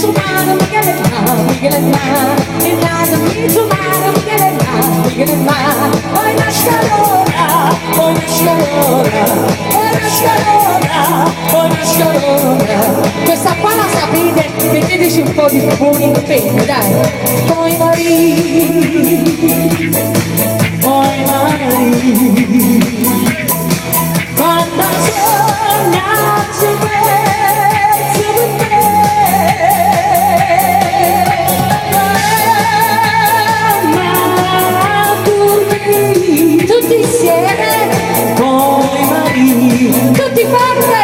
umano, Miguel è là, Miguel è là, il naso amico umano, Miguel è là, Miguel è là, poi nasce l'ora, poi nasce l'ora, poi nasce l'ora, poi nasce l'ora. Questa qua la sapete, metteteci un po' di buoni impegni, dai. Poi Marie, poi Marie, quando sognassi penso di te, ma tu tutti insieme, poi Marie, tutti forte,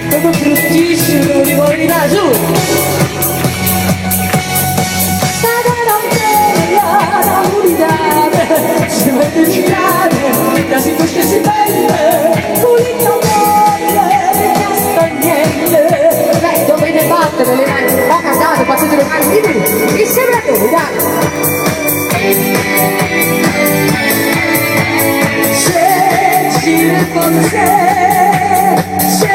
come bruttissimo di voi da giù. Si vede girare, da si fosse si vede, pulito mole, castagnelle. Beh, dovete battere le mani, un po' cantate, battete le mani di tutti, insieme a noi, dai. Se ci fosse, se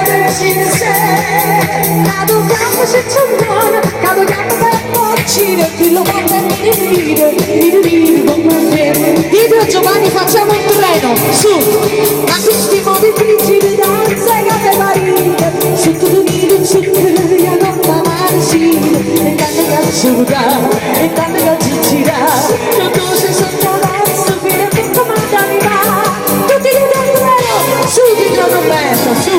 non ci sei, cado campo senza un buono, cado campo per uccidere, chi lo porta a dire, Idro Giovanni, facciamo un treno, su, a tutti i modi grigi, danza e case marine, su tutto nido, su che non va male, sì, e tante calciura, e tante calcicira, tutto se sotto l'asso, fine che comanda mi va, tutti gli del treno, su di Don Roberto, su.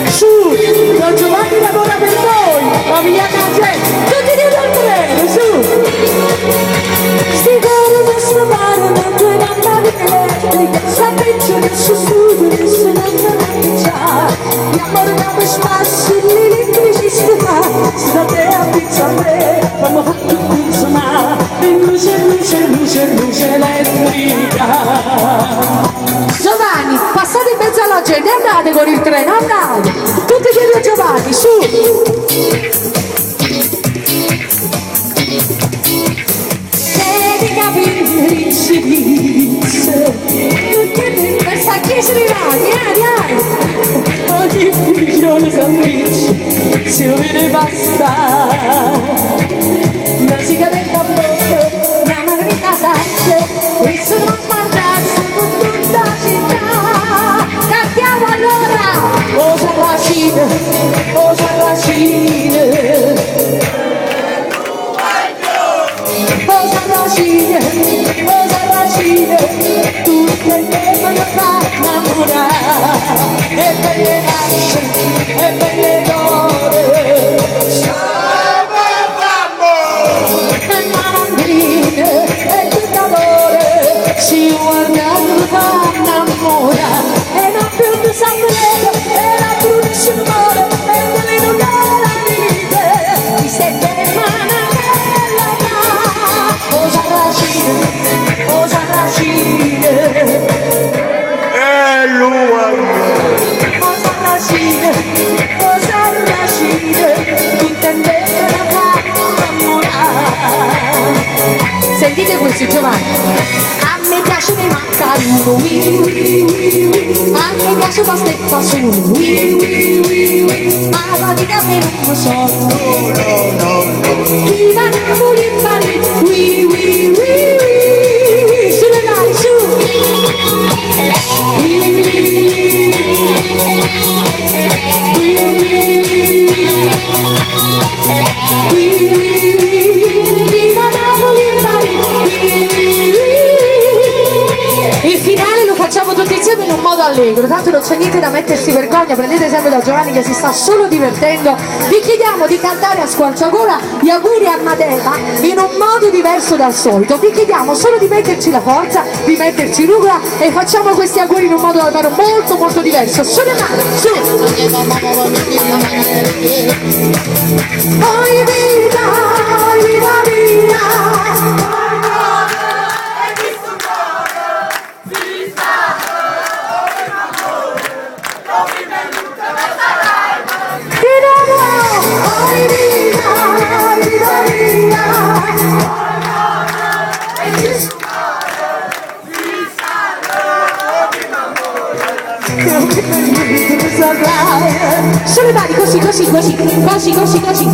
Su, Don Giovanni lavora per noi, ma via gente, tutti dietro al treno, su! Sti cori non stravare, ma due lampade elettriche, sapete nel suo studio, che se non me già, l'amore non mi spassi, l'elettrici si fa, si da te a pizza a me, abbiamo fatto funzionare, luce, luce, luce, luce elettrica. Giovanni, passate in mezzo alla gente, andate con il treno, andate! Tutti dietro Giovanni, su! Se ti capire l'incidenza, questa chiesa di là, ogni figlione s'avvicina, se lo vede basta, una sigaretta a bocca, una margherita d'arte, e sono mangiati con tutta la città. Cantiamo allora! Oh Sarracine, oh Sarracine, oh Sarracine, oh Sarracine, tutte devono far innamorare, e belle nasce, e belle d'ore, e malandrine, e tutta d'ore, si guardano fa innamorare, e non più ti saprete, e la bruna sul mare, e non mi nugare la vita, mi sente mano bella da, oh Sarracine, oh Sarracine, oh Sarracine, oh Sarracine, tutte devono far innamorare. Sentite questo Giovanni. A me piace il maccarino, a me piace pasta e fasullo, ma la fatica per non lo so, chi va a Napoli e Parigi, sulle mani, su, chi va a Napoli e Parigi. Il finale lo facciamo tutti insieme in un modo allegro, tanto non c'è niente da mettersi vergogna, prendete sempre da Giovanni che si sta solo divertendo. Vi chiediamo di cantare a squarciagola gli auguri a Madema in un modo diverso dal solito, vi chiediamo solo di metterci la forza, di metterci l'ugla e facciamo questi auguri in un modo davvero molto molto diverso. Sulle mani, su! Oi vita mia! Vita mia, Everybody, così, così, così, così, così, così.